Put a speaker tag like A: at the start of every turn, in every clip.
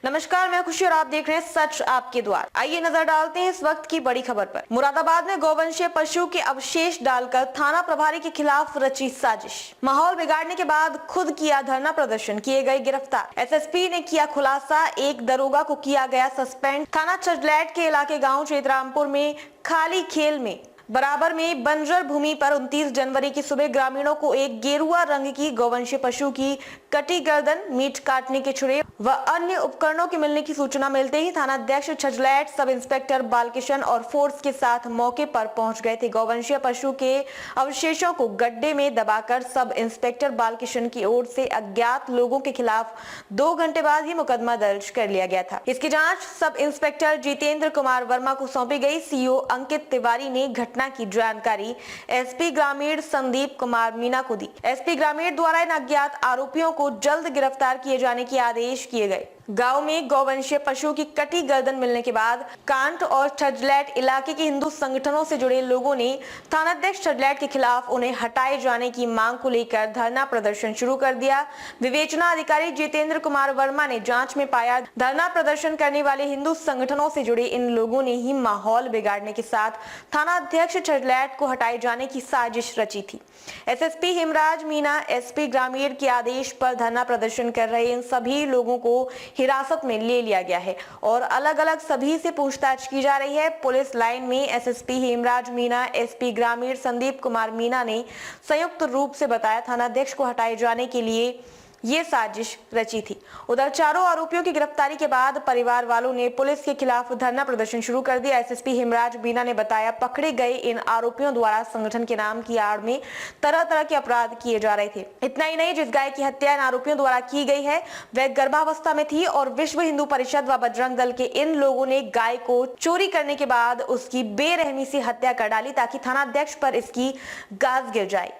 A: नमस्कार, मैं खुशी और आप देख रहे हैं सच आपके द्वार। आइए नजर डालते हैं इस वक्त की बड़ी खबर पर। मुरादाबाद में गौवंशीय पशु के अवशेष डालकर थाना प्रभारी के खिलाफ रची साजिश। माहौल बिगाड़ने के बाद खुद किया धरना प्रदर्शन, किए गए गिरफ्तार। एसएसपी ने किया खुलासा, एक दरोगा को किया गया सस्पेंड। थाना चजलैट के इलाके गाँव चेतरामपुर में खाली खेल में बराबर में बंजर भूमि पर 29 जनवरी की सुबह ग्रामीणों को एक गेरुआ रंग की गौवंशीय पशु की कटी गर्दन, मीट काटने के छुरे व अन्य उपकरणों के मिलने की सूचना मिलते ही थानाध्यक्ष छजलैट सब इंस्पेक्टर बालकिशन और फोर्स के साथ मौके पर पहुंच गए थे। गौवंशीय पशु के अवशेषों को गड्ढे में दबाकर सब इंस्पेक्टर बालकिशन की ओर से अज्ञात लोगों के खिलाफ 2 घंटे बाद ही मुकदमा दर्ज कर लिया गया था। इसकी जाँच सब इंस्पेक्टर जितेंद्र कुमार वर्मा को सौंपी गई। सीओ अंकित तिवारी ने घटना की जानकारी एसपी ग्रामीण संदीप कुमार मीना को दी। एसपी ग्रामीण द्वारा इन अज्ञात आरोपियों को जल्द गिरफ्तार किए जाने के आदेश किए गए। गांव में गौवंशीय पशु की कटी गर्दन मिलने के बाद कांट और छजलैट इलाके के हिंदू संगठनों से जुड़े लोगों ने थानाध्यक्ष छजलैट के खिलाफ उन्हें हटाए जाने की मांग को लेकर धरना प्रदर्शन शुरू कर दिया। विवेचना अधिकारी जितेंद्र कुमार वर्मा ने जांच में पाया, धरना प्रदर्शन करने वाले हिंदू संगठनों से जुड़े इन लोगों ने ही माहौल बिगाड़ने के साथ थानाध्यक्ष छजलैट को हटाए जाने की साजिश रची थी। एसएसपी हेमराज मीना एसपी ग्रामीण के आदेश पर धरना प्रदर्शन कर रहे इन सभी लोगों को हिरासत में ले लिया गया है और अलग अलग सभी से पूछताछ की जा रही है। पुलिस लाइन में एसएसपी हेमराज मीना, एसपी ग्रामीण संदीप कुमार मीना ने संयुक्त रूप से बताया थानाध्यक्ष को हटाए जाने के लिए ये साजिश रची थी। उधर चारों आरोपियों की गिरफ्तारी के बाद परिवार वालों ने पुलिस के खिलाफ धरना प्रदर्शन शुरू कर दिया। एसएसपी हेमराज मीना ने बताया, पकड़े गए इन आरोपियों द्वारा संगठन के नाम की आड़ में तरह तरह के अपराध किए जा रहे थे। इतना ही नहीं, जिस गाय की हत्या इन आरोपियों द्वारा की गई है वह गर्भावस्था में थी और विश्व हिंदू परिषद व बजरंग दल के इन लोगों ने गाय को चोरी करने के बाद उसकी बेरहमी से हत्या कर डाली ताकि थानाध्यक्ष पर इसकी गाज गिर जाए।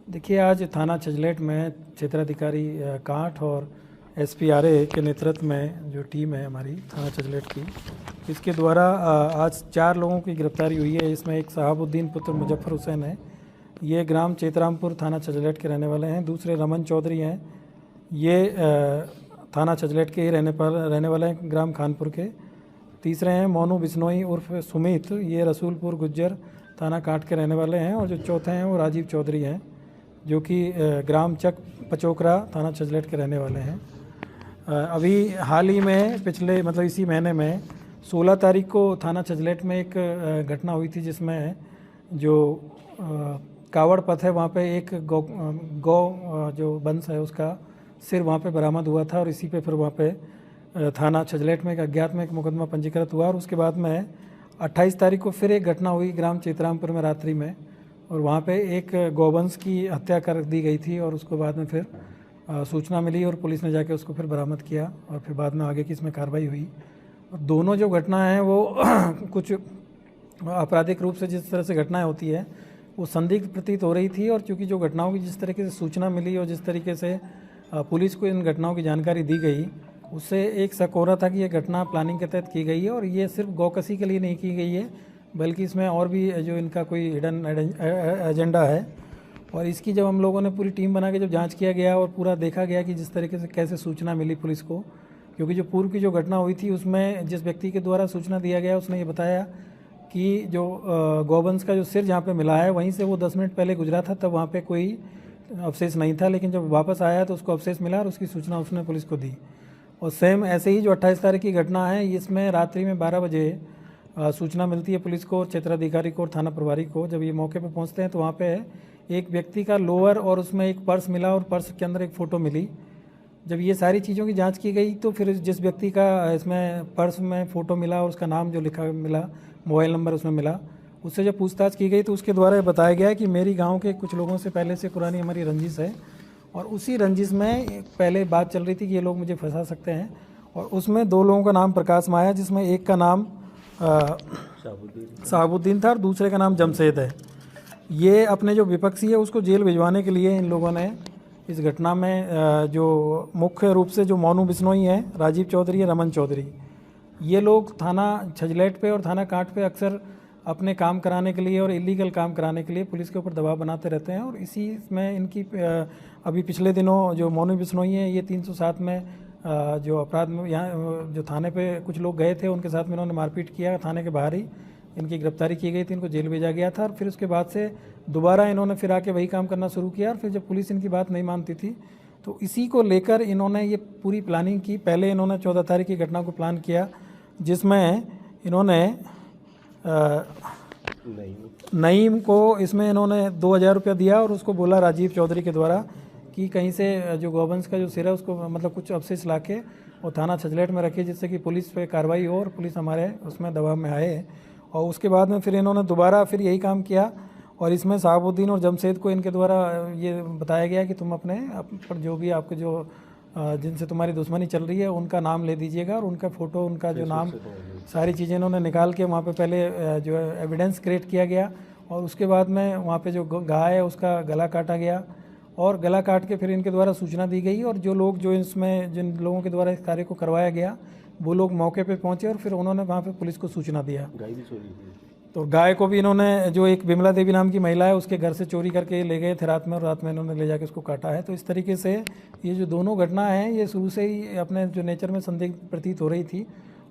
B: देखिए, आज थाना छजलैट में क्षेत्राधिकारी कांठ और एसपीआरए के नेतृत्व में जो टीम है हमारी थाना छजलैट की, इसके द्वारा आज 4 लोगों की गिरफ्तारी हुई है। इसमें एक शहाबुद्दीन पुत्र मुजफ्फर हुसैन है, ये ग्राम चेतरामपुर थाना छजलैट के रहने वाले हैं। दूसरे रमन चौधरी हैं, ये थाना छजलैट के ही रहने वाले हैं, ग्राम खानपुर के। तीसरे हैं मोनू बिश्नोई उर्फ सुमित, ये रसूलपुर गुज्जर थाना कांठ के रहने वाले हैं। और जो चौथे हैं वो राजीव चौधरी हैं, जो कि ग्राम चक पचोकरा थाना छजलैट के रहने वाले हैं। अभी हाल ही में पिछले इसी महीने में 16 तारीख को थाना छजलैट में एक घटना हुई थी, जिसमें जो कावड़ पथ है वहाँ पे एक गौ जो वंश है उसका सिर वहाँ पे बरामद हुआ था और इसी पे फिर वहाँ पे थाना छजलैट में एक अज्ञात में एक मुकदमा पंजीकृत हुआ। और उसके बाद में 28 तारीख को फिर एक घटना हुई ग्राम चेतरामपुर में रात्रि में, और वहाँ पे एक गौवंश की हत्या कर दी गई थी और उसको बाद में फिर सूचना मिली और पुलिस ने जाके उसको फिर बरामद किया और फिर बाद में आगे की इसमें कार्रवाई हुई। और दोनों जो घटनाएं हैं वो कुछ आपराधिक रूप से जिस तरह से घटनाएं होती है वो संदिग्ध प्रतीत हो रही थी। और चूँकि जो घटनाओं की जिस तरीके से सूचना मिली और जिस तरीके से पुलिस को इन घटनाओं की जानकारी दी गई, उससे एक शक हो रहा था कि ये घटना प्लानिंग के तहत की गई है और ये सिर्फ गौकसी के लिए नहीं की गई है, बल्कि इसमें और भी जो इनका कोई हिडन एजेंडा है। और इसकी जब हम लोगों ने पूरी टीम बना के जब जांच किया गया और पूरा देखा गया कि जिस तरीके से कैसे सूचना मिली पुलिस को, क्योंकि जो पूर्व की जो घटना हुई थी उसमें जिस व्यक्ति के द्वारा सूचना दिया गया उसने ये बताया कि जो गौवंश का जो सिर जहाँ पे मिला है वहीं से वो 10 मिनट पहले गुजरा था, तब वहाँ पे कोई अवशेष नहीं था, लेकिन जब वापस आया तो उसको अवशेष मिला और उसकी सूचना उसने पुलिस को दी। और सेम ऐसे ही जो 28 तारीख की घटना है, इसमें रात्रि में 12 बजे सूचना मिलती है पुलिस को और क्षेत्राधिकारी को और थाना प्रभारी को। जब ये मौके पर पहुंचते हैं तो वहाँ पे एक व्यक्ति का लोअर और उसमें एक पर्स मिला और पर्स के अंदर एक फ़ोटो मिली। जब ये सारी चीज़ों की जांच की गई तो फिर जिस व्यक्ति का इसमें पर्स में फ़ोटो मिला और उसका नाम जो लिखा मिला, मोबाइल नंबर उसमें मिला, उससे जब पूछताछ की गई तो उसके द्वारा बताया गया कि मेरी गाँव के कुछ लोगों से पहले से पुरानी हमारी रंजिश है और उसी रंजिश में पहले बात चल रही थी कि ये लोग मुझे फंसा सकते हैं। और उसमें 2 लोगों का नाम प्रकाश में आया, जिसमें एक का नाम शहाबुद्दीन था और दूसरे का नाम जमशेद है। ये अपने जो विपक्षी है उसको जेल भिजवाने के लिए इन लोगों ने इस घटना में जो मुख्य रूप से जो मोनू बिश्नोई है, राजीव चौधरी है, रमन चौधरी, ये लोग थाना छजलैट पे और थाना कांठ पे अक्सर अपने काम कराने के लिए और इलीगल काम कराने के लिए पुलिस के ऊपर दबाव बनाते रहते हैं। और इसी में इनकी अभी पिछले दिनों जो मोनू बिश्नोई है ये 307 में जो अपराध में यहाँ जो थाने पे कुछ लोग गए थे उनके साथ में इन्होंने मारपीट किया। थाने के बाहर ही इनकी गिरफ्तारी की गई थी, इनको जेल भेजा गया था और फिर उसके बाद से दोबारा इन्होंने फिर आके वही काम करना शुरू किया। और फिर जब पुलिस इनकी बात नहीं मानती थी तो इसी को लेकर इन्होंने ये पूरी प्लानिंग की। पहले इन्होंने 14 तारीख की घटना को प्लान किया जिसमें इन्होंने नईम को इसमें इन्होंने 2000 रुपया दिया और उसको बोला राजीव चौधरी के द्वारा कि कहीं से जो गौवंश का जो सिर है उसको मतलब कुछ अवशेष ला के और थाना छजलेट में रखे जिससे कि पुलिस पे कार्रवाई हो और पुलिस हमारे उसमें दबाव में आए। और उसके बाद में फिर इन्होंने दोबारा फिर यही काम किया और इसमें शहाबुद्दीन और जमशेद को इनके द्वारा ये बताया गया कि तुम अपने पर जो भी आपके जो जिनसे तुम्हारी दुश्मनी चल रही है उनका नाम ले दीजिएगा और उनका फ़ोटो उनका जो नाम सारी चीज़ें इन्होंने निकाल के वहाँ पे पहले जो है एविडेंस क्रिएट किया गया और उसके बाद में वहाँ पे जो गाय है उसका गला काटा गया और गला काट के फिर इनके द्वारा सूचना दी गई और जो लोग जो इसमें जिन लोगों के द्वारा इस कार्य को करवाया गया वो लोग मौके पे पहुंचे और फिर उन्होंने वहाँ पे पुलिस को सूचना दिया। गाय भी चोरी हुई तो गाय को भी इन्होंने जो एक बिमला देवी नाम की महिला है उसके घर से चोरी करके ले गए थे रात में और रात में इन्होंने ले जाके उसको काटा है। तो इस तरीके से ये जो दोनों घटना हैं ये शुरू से ही अपने जो नेचर में संदिग्ध प्रतीत हो रही थी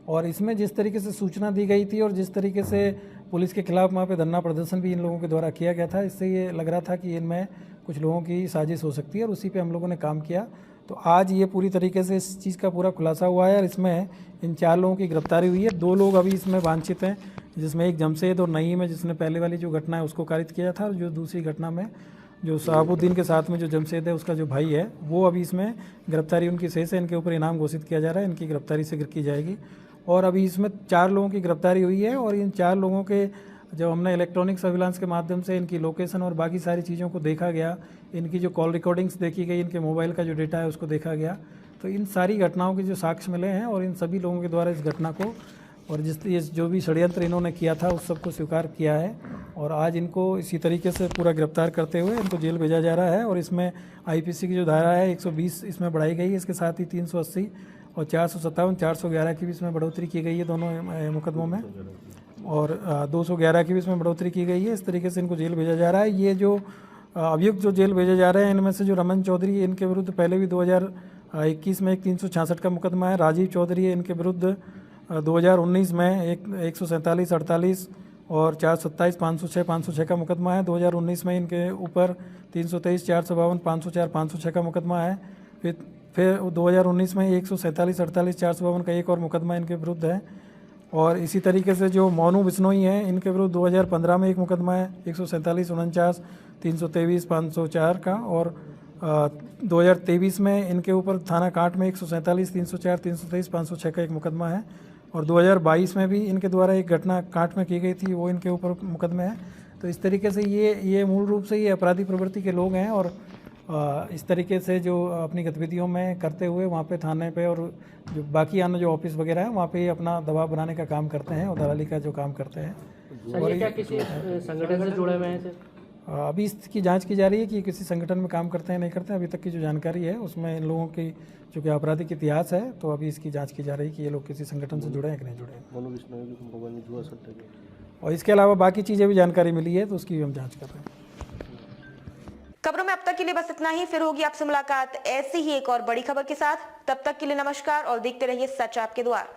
B: और इसमें जिस तरीके से सूचना दी गई थी और जिस तरीके से पुलिस के खिलाफ वहाँ पे धरना प्रदर्शन भी इन लोगों के द्वारा किया गया था इससे ये लग रहा था कि इनमें कुछ लोगों की साजिश हो सकती है और उसी पे हम लोगों ने काम किया। तो आज ये पूरी तरीके से इस चीज़ का पूरा खुलासा हुआ है और इसमें इन 4 लोगों की गिरफ्तारी हुई है। 2 लोग अभी इसमें वांछित हैं जिसमें एक जमशेद और नईम है जिसने पहले वाली जो घटना है उसको कारित किया था और जो दूसरी घटना में जो शहाबुद्दीन के साथ में जो जमशेद है उसका जो भाई है वो अभी इसमें गिरफ्तारी उनकी शेष है। इनके ऊपर इनाम घोषित किया जा रहा है, इनकी गिरफ्तारी शीघ्र की जाएगी और अभी इसमें 4 लोगों की गिरफ्तारी हुई है और इन 4 लोगों के जब हमने इलेक्ट्रॉनिक सर्विलांस के माध्यम से इनकी लोकेशन और बाकी सारी चीज़ों को देखा गया, इनकी जो कॉल रिकॉर्डिंग्स देखी गई, इनके मोबाइल का जो डेटा है उसको देखा गया, तो इन सारी घटनाओं के जो साक्ष्य मिले हैं और इन सभी लोगों के द्वारा इस घटना को और जिस जो भी षड्यंत्र इन्होंने किया था उस सबको स्वीकार किया है और आज इनको इसी तरीके से पूरा गिरफ्तार करते हुए इनको जेल भेजा जा रहा है। और इसमें आईपीसी की जो धारा है 120 इसमें बढ़ाई गई है, इसके साथ ही 380 और 457 411 की भी इसमें बढ़ोतरी की गई है दोनों मुकदमों में और 211 की भी इसमें बढ़ोतरी की गई है। इस तरीके से इनको जेल भेजा जा रहा है। ये जो अभियुक्त जो जेल भेजे जा रहे हैं इनमें से जो रमन चौधरी है इनके विरुद्ध पहले भी 2021 में एक 366 का मुकदमा है। राजीव चौधरी है इनके विरुद्ध 2019 में एक 147 48 और 427 506 506 का मुकदमा है। 2019 में इनके ऊपर 323 452 504 506 का मुकदमा है। फिर 2019 में 147 48 452 का एक और मुकदमा इनके विरुद्ध है। और इसी तरीके से जो मोनू बिश्नोई हैं इनके विरुद्ध 2015 में एक मुकदमा है 147 49 323 504 का और 2023 में इनके ऊपर थाना कांट में 147 304 323 506 का एक मुकदमा है और 2022 में भी इनके द्वारा एक घटना कांट में की गई थी वो इनके ऊपर मुकदमे हैं। तो इस तरीके से ये मूल रूप से ये अपराधी प्रवृत्ति के लोग हैं और इस तरीके से जो अपनी गतिविधियों में करते हुए वहाँ पे थाने पे और जो बाकी अन्य जो ऑफिस वगैरह है वहाँ पे ये अपना दबाव बनाने का काम करते हैं और दलाली का जो काम करते हैं।
C: और क्या किसी संगठन से जुड़े हुए हैं सर?
B: अभी इसकी जांच की जा रही है कि किसी संगठन में काम करते हैं नहीं करते हैं। अभी तक की जो जानकारी है उसमें इन लोगों की जो कि आपराधिक इतिहास है तो अभी इसकी जांच की जा रही है कि ये लोग किसी संगठन से जुड़े हैं कि नहीं जुड़े हैं। और इसके अलावा बाकी चीज़ें भी जानकारी मिली है तो उसकी भी हम जाँच कर रहे हैं।
A: खबरों में अब तक के लिए बस इतना ही। फिर होगी आपसे मुलाकात ऐसी ही एक और बड़ी खबर के साथ। तब तक के लिए नमस्कार और देखते रहिए सच आपके द्वार।